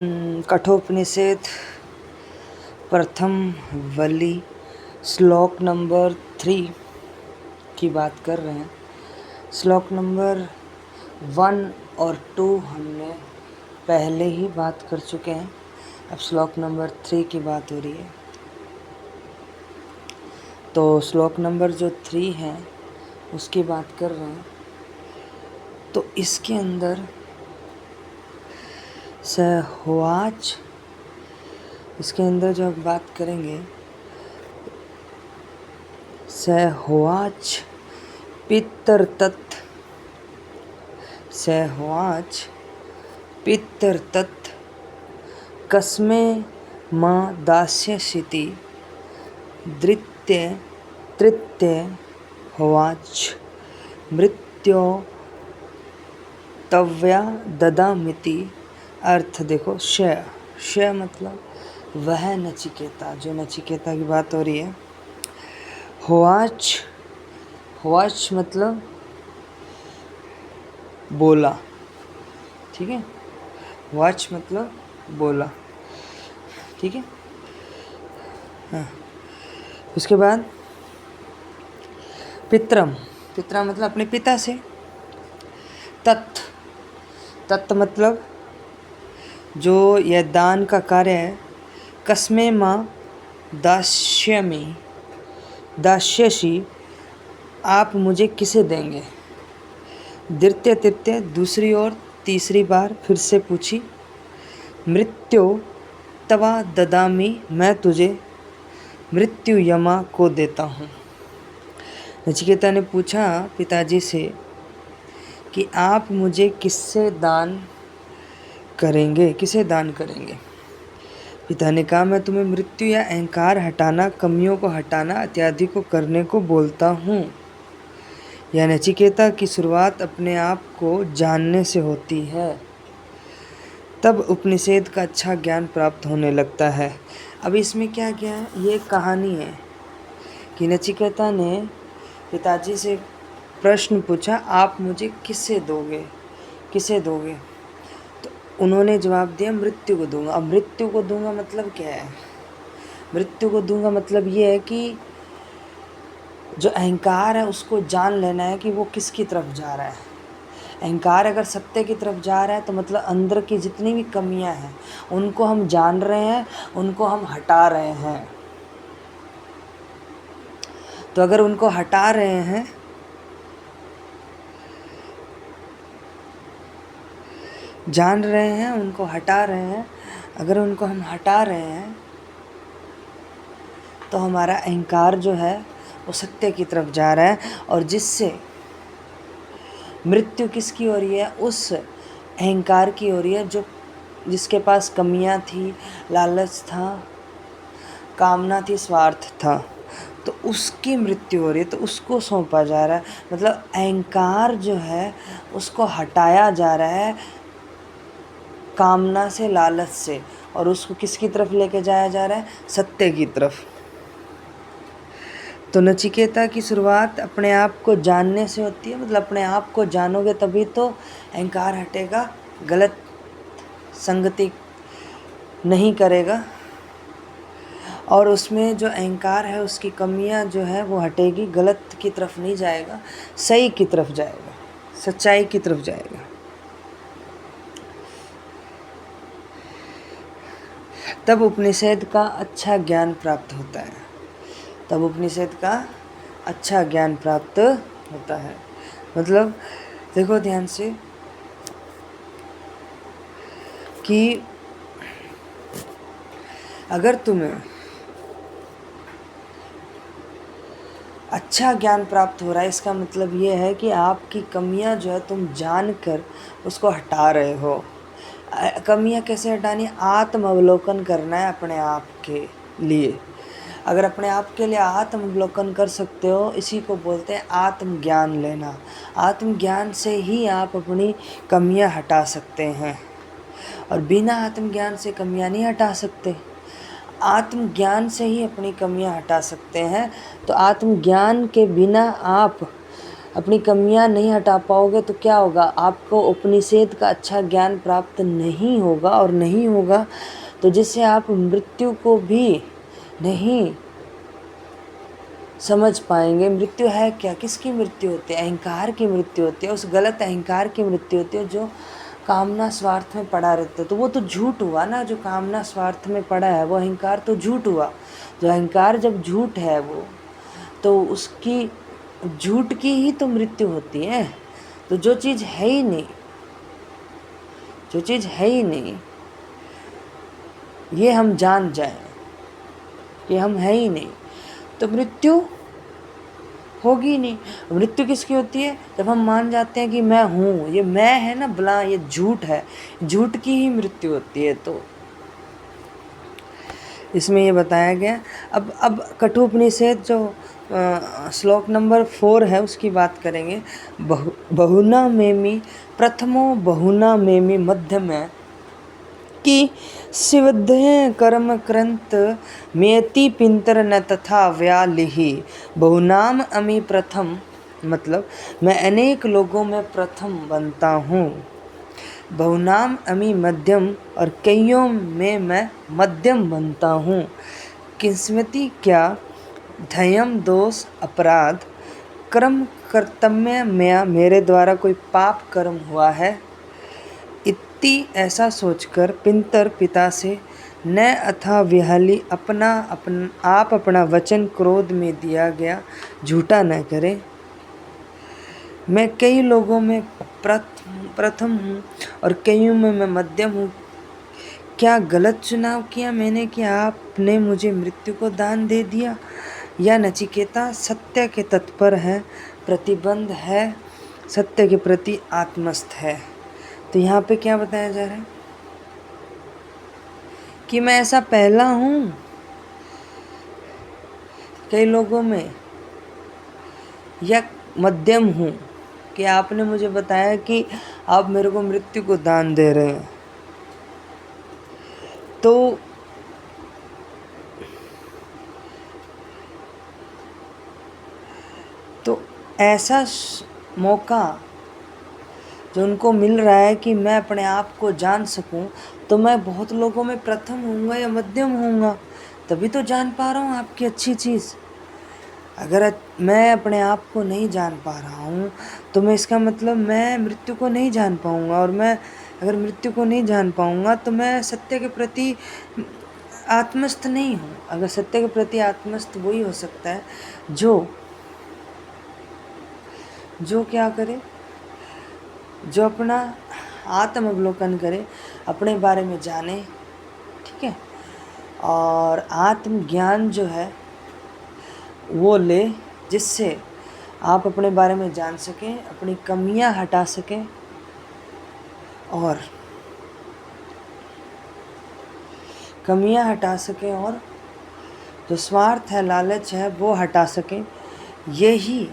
कठोपनिषद प्रथम वल्ली श्लोक नंबर 3 की बात कर रहे हैं। श्लोक नंबर 1 और 2 हमने पहले ही बात कर चुके हैं। अब श्लोक नंबर 3 की बात हो रही है। तो श्लोक नंबर जो 3 है उसकी बात कर रहे हैं। तो इसके अंदर सहवाच, इसके अंदर जो हम बात करेंगे, सहवाच पितरतत्, सहवाच पितरतत् कस्मै मां दास्यसीति द्वितीय तृतीय होवाच मृत्यो तव्या ददामिति। अर्थ देखो, श मतलब वह नचिकेता, जो नचिकेता की बात हो रही है। होवाच मतलब बोला, ठीक है। वाच मतलब बोला, ठीक है। हाँ, उसके बाद पितरम मतलब अपने पिता से। तत् मतलब जो यह दान का कार्य है। कस्मै मां दास्यसि, आप मुझे किसे देंगे। द्वितीय तृतीय दूसरी और तीसरी बार फिर से पूछी। मृत्यो तवा ददामी, मैं तुझे मृत्यु यमा को देता हूँ। नचिकेता ने पूछा पिताजी से कि आप मुझे किसे दान करेंगे। पिता ने कहा, मैं तुम्हें मृत्यु या अहंकार हटाना, कमियों को हटाना इत्यादि को करने को बोलता हूँ। यह नचिकेता की शुरुआत अपने आप को जानने से होती है, तब उपनिषद का अच्छा ज्ञान प्राप्त होने लगता है। अब इसमें क्या है, ये कहानी है कि नचिकेता ने पिताजी से प्रश्न पूछा, आप मुझे किसे दोगे। तो उन्होंने जवाब दिया, मृत्यु को दूंगा। अब मृत्यु को दूंगा मतलब क्या है। मृत्यु को दूंगा मतलब ये है कि जो अहंकार है उसको जान लेना है कि वो किसकी तरफ जा रहा है। अहंकार अगर सत्य की तरफ जा रहा है तो मतलब अंदर की जितनी भी कमियां हैं उनको हम जान रहे हैं, उनको हम हटा रहे हैं। तो अगर उनको हटा रहे हैं, जान रहे हैं, उनको हटा रहे हैं, अगर उनको हम हटा रहे हैं तो हमारा अहंकार जो है वो सत्य की तरफ जा रहा है। और जिससे मृत्यु किसकी हो रही है, उस अहंकार की हो रही है जो जिसके पास कमियां थी, लालच था, कामना थी, स्वार्थ था, तो उसकी मृत्यु हो रही है। तो उसको सौंपा जा रहा है, मतलब अहंकार जो है उसको हटाया जा रहा है कामना से, लालच से, और उसको किसकी तरफ लेके जाया जा रहा है, सत्य की तरफ। तो नचिकेता की शुरुआत अपने आप को जानने से होती है, मतलब अपने आप को जानोगे तभी तो अहंकार हटेगा, गलत संगति नहीं करेगा, और उसमें जो अहंकार है उसकी कमियां जो है वो हटेगी, गलत की तरफ नहीं जाएगा, सही की तरफ जाएगा, सच्चाई की तरफ जाएगा। तब उपनिषद का अच्छा ज्ञान प्राप्त होता है। मतलब देखो ध्यान से कि अगर तुम्हें अच्छा ज्ञान प्राप्त हो रहा है, इसका मतलब ये है कि आपकी कमियां जो है तुम जानकर उसको हटा रहे हो। कमियां कैसे हटानी, आत्म अवलोकन करना है अपने आप के लिए। अगर अपने आप के लिए आत्म अवलोकन कर सकते हो, इसी को बोलते हैं आत्मज्ञान लेना। आत्मज्ञान से ही आप अपनी कमियां हटा सकते हैं, और बिना आत्मज्ञान से कमियां नहीं हटा सकते। आत्मज्ञान से ही अपनी कमियां हटा सकते हैं। तो आत्मज्ञान के बिना आप अपनी कमियां नहीं हटा पाओगे तो क्या होगा, आपको उपनिषद का अच्छा ज्ञान प्राप्त नहीं होगा, और नहीं होगा तो जिससे आप मृत्यु को भी नहीं समझ पाएंगे। मृत्यु है क्या, किसकी मृत्यु होती है? अहंकार की मृत्यु होती है, उस गलत अहंकार की मृत्यु होती है जो कामना स्वार्थ में पड़ा रहता है। तो वो तो झूठ हुआ ना, जो कामना स्वार्थ में पड़ा है वो अहंकार तो झूठ हुआ। जो अहंकार जब झूठ है वो, तो उसकी झूठ की ही तो मृत्यु होती है। तो जो चीज़ है ही नहीं, जो चीज़ है ही नहीं, ये हम जान जाएं कि हम है ही नहीं, तो मृत्यु होगी नहीं। मृत्यु किसकी होती है? जब हम मान जाते हैं कि मैं हूँ, ये मैं है ना भला, ये झूठ है, झूठ की ही मृत्यु होती है। तो इसमें ये बताया गया। अब कठोपनिषद जो श्लोक नंबर 4 है उसकी बात करेंगे। बहुना मेमि प्रथमो बहुना मेमि मध्य में कि शिवध्य कर्म क्रंत मेति पिंतर न तथा व्यालिही। बहुनाम अमी प्रथम, मतलब मैं अनेक लोगों में प्रथम बनता हूँ। बहुनाम अमी मध्यम, और कईयों में मैं मध्यम बनता हूँ। किस्मती क्या धयम दोष अपराध कर्म कर्तव्य में मेरे द्वारा कोई पाप कर्म हुआ है, इतनी ऐसा सोचकर पिंतर पिता से न अथा विहाली आप अपना वचन क्रोध में दिया गया झूठा न करे। मैं कई लोगों में प्रथम हूँ और कईयों में मैं मध्यम हूँ। क्या गलत चुनाव किया मैंने कि आपने मुझे मृत्यु को दान दे दिया? या नचिकेता सत्य के तत्पर है, प्रतिबंध है, सत्य के प्रति आत्मस्थ है। तो यहाँ पे क्या बताया जा रहा है कि मैं ऐसा पहला हूँ कई लोगों में, या मध्यम हूँ, कि आपने मुझे बताया कि आप मेरे को मृत्यु को दान दे रहे हैं। तो ऐसा मौका जो उनको मिल रहा है कि मैं अपने आप को जान सकूं, तो मैं बहुत लोगों में प्रथम होऊंगा या मध्यम होऊंगा, तभी तो जान पा रहा हूँ आपकी अच्छी चीज़। अगर मैं अपने आप को नहीं जान पा रहा हूँ तो मैं, इसका मतलब मैं मृत्यु को नहीं जान पाऊँगा, और मैं अगर मृत्यु को नहीं जान पाऊँगा तो मैं सत्य के प्रति आत्मस्थ नहीं हूँ। अगर सत्य के प्रति आत्मस्थ वही हो सकता है जो क्या करे, जो अपना आत्म अवलोकन करे, अपने बारे में जाने, ठीक है, और आत्मज्ञान जो है वो ले, जिससे आप अपने बारे में जान सकें, अपनी कमियां हटा सकें, और जो स्वार्थ है, लालच है, वो हटा सकें। यही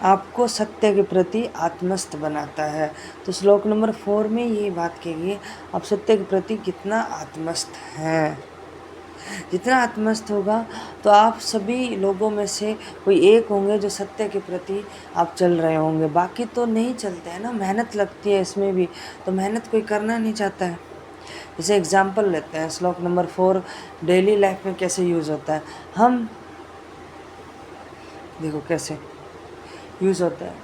आपको सत्य के प्रति आत्मस्थ बनाता है। तो श्लोक नंबर 4 में ये बात कही है, आप सत्य के प्रति कितना आत्मस्थ हैं। जितना आत्मस्थ होगा तो आप सभी लोगों में से कोई एक होंगे जो सत्य के प्रति आप चल रहे होंगे। बाकी तो नहीं चलते हैं ना, मेहनत लगती है इसमें भी, तो मेहनत कोई करना नहीं चाहता है। जैसे एग्जाम्पल लेते हैं, श्लोक नंबर 4 डेली लाइफ में कैसे यूज़ होता है। हम देखो कैसे यूज़ होता है।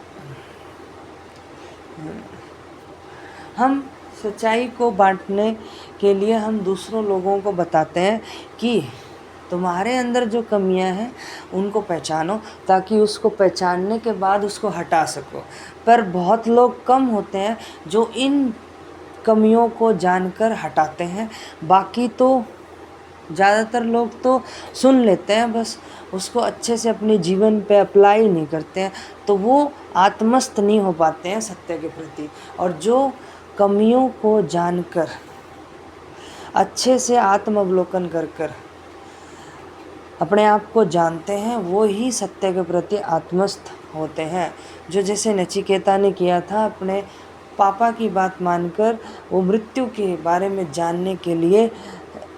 हम सच्चाई को बांटने के लिए हम दूसरों लोगों को बताते हैं कि तुम्हारे अंदर जो कमियां हैं उनको पहचानो, ताकि उसको पहचानने के बाद उसको हटा सको। पर बहुत लोग कम होते हैं जो इन कमियों को जानकर हटाते हैं। बाकी तो ज़्यादातर लोग तो सुन लेते हैं, बस उसको अच्छे से अपने जीवन पे अप्लाई नहीं करते हैं, तो वो आत्मस्थ नहीं हो पाते हैं सत्य के प्रति। और जो कमियों को जानकर अच्छे से आत्म अवलोकन कर अपने आप को जानते हैं, वो ही सत्य के प्रति आत्मस्थ होते हैं। जो जैसे नचिकेता ने किया था, अपने पापा की बात मानकर वो मृत्यु के बारे में जानने के लिए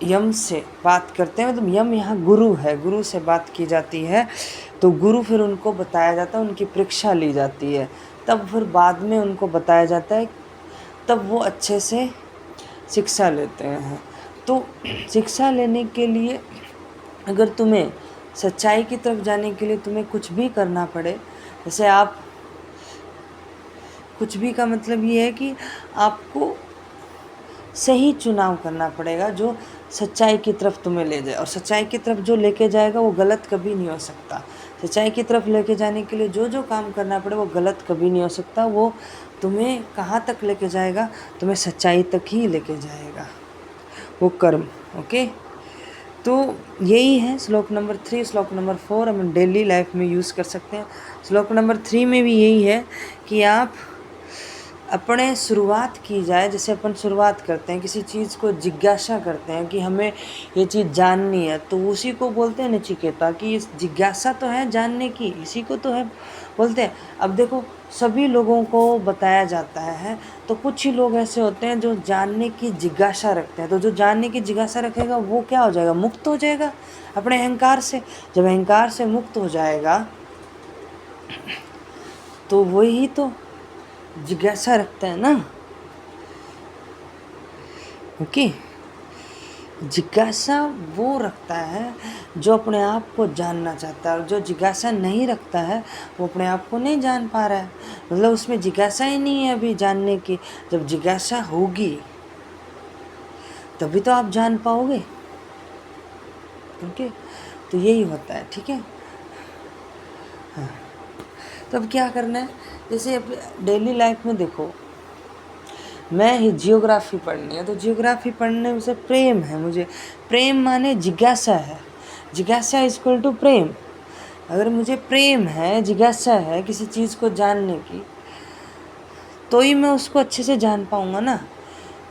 यम से बात करते हैं, मतलब यम यहाँ गुरु है, गुरु से बात की जाती है। तो गुरु फिर उनको बताया जाता है, उनकी परीक्षा ली जाती है, तब फिर बाद में उनको बताया जाता है, तब वो अच्छे से शिक्षा लेते हैं। तो शिक्षा लेने के लिए अगर तुम्हें सच्चाई की तरफ जाने के लिए तुम्हें कुछ भी करना पड़े, जैसे आप कुछ भी का मतलब ये है कि आपको सही चुनाव करना पड़ेगा जो सच्चाई की तरफ तुम्हें ले जाए, और सच्चाई की तरफ जो लेके जाएगा वो गलत कभी नहीं हो सकता। सच्चाई की तरफ लेके जाने के लिए जो जो काम करना पड़े वो गलत कभी नहीं हो सकता। वो तुम्हें कहाँ तक लेके जाएगा, तुम्हें सच्चाई तक ही लेके जाएगा वो कर्म। ओके, तो यही है श्लोक नंबर 3। श्लोक नंबर 4 हम डेली लाइफ में यूज़ कर सकते हैं। श्लोक नंबर 3 में भी यही है कि आप अपने शुरुआत की जाए, जैसे अपन शुरुआत करते हैं किसी चीज़ को, जिज्ञासा करते हैं कि हमें ये चीज़ जाननी है, तो उसी को बोलते हैं नचिकेता कि इस जिज्ञासा तो है जानने की, इसी को तो है बोलते हैं। अब देखो सभी लोगों को बताया जाता है, तो कुछ ही लोग ऐसे होते हैं जो जानने की जिज्ञासा रखते हैं। तो जो जानने की जिज्ञासा रखेगा वो क्या हो जाएगा, मुक्त हो जाएगा अपने अहंकार से। जब अहंकार से मुक्त हो जाएगा तो वही तो जिज्ञासा रखता है ना। ओके, जिज्ञासा वो रखता है जो अपने आप को जानना चाहता है, और जो जिज्ञासा नहीं रखता है वो अपने आप को नहीं जान पा रहा है, मतलब उसमें जिज्ञासा ही नहीं है अभी जानने की। जब जिज्ञासा होगी तभी तो आप जान पाओगे। ओके, तो यही होता है। ठीक है, हाँ। तो अब क्या करना है, जैसे डेली लाइफ में देखो, मैं ही जियोग्राफी पढ़नी है, तो जियोग्राफी पढ़ने से प्रेम है मुझे। प्रेम माने जिज्ञासा है, जिज्ञासा इक्वल टू प्रेम। अगर मुझे प्रेम है, जिज्ञासा है किसी चीज़ को जानने की, तो ही मैं उसको अच्छे से जान पाऊँगा ना,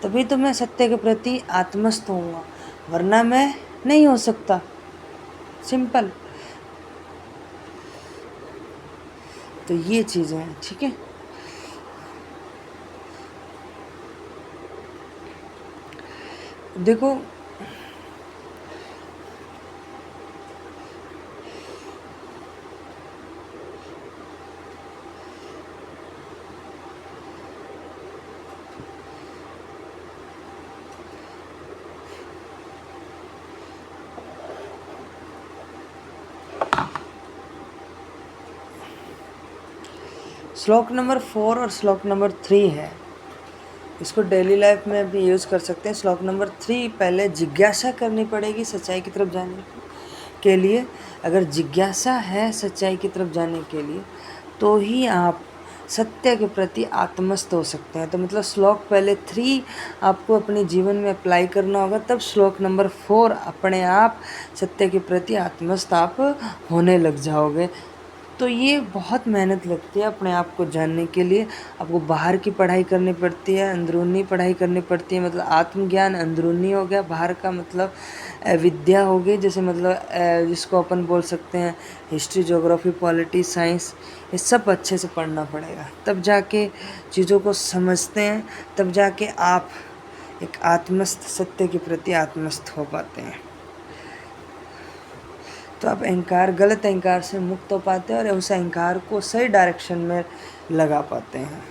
तभी तो मैं सत्य के प्रति आत्मस्थ होऊंगा, वरना मैं नहीं हो सकता। सिंपल। तो ये चीज़ें हैं। ठीक है, देखो श्लोक नंबर 4 और श्लोक नंबर 3 है, इसको डेली लाइफ में भी यूज़ कर सकते हैं। श्लोक नंबर 3, पहले जिज्ञासा करनी पड़ेगी सच्चाई की तरफ जाने के लिए। अगर जिज्ञासा है सच्चाई की तरफ जाने के लिए, तो ही आप सत्य के प्रति आत्मस्थ हो सकते हैं। तो मतलब श्लोक पहले 3 आपको अपने जीवन में अप्लाई करना होगा, तब श्लोक नंबर 4 अपने आप सत्य के प्रति आत्मस्थ आप होने लग जाओगे। तो ये बहुत मेहनत लगती है अपने आप को जानने के लिए। आपको बाहर की पढ़ाई करनी पड़ती है, अंदरूनी पढ़ाई करनी पड़ती है। मतलब आत्मज्ञान अंदरूनी हो गया, बाहर का मतलब विद्या हो गई, जैसे मतलब जिसको अपन बोल सकते हैं हिस्ट्री, ज्योग्राफी, पॉलिटी, साइंस, ये सब अच्छे से पढ़ना पड़ेगा, तब जाके चीज़ों को समझते हैं, तब जाके आप एक आत्मस्थ, सत्य के प्रति आत्मस्थ हो पाते हैं। तो आप अहंकार, गलत अहंकार से मुक्त हो पाते हैं और उस अहंकार को सही डायरेक्शन में लगा पाते हैं।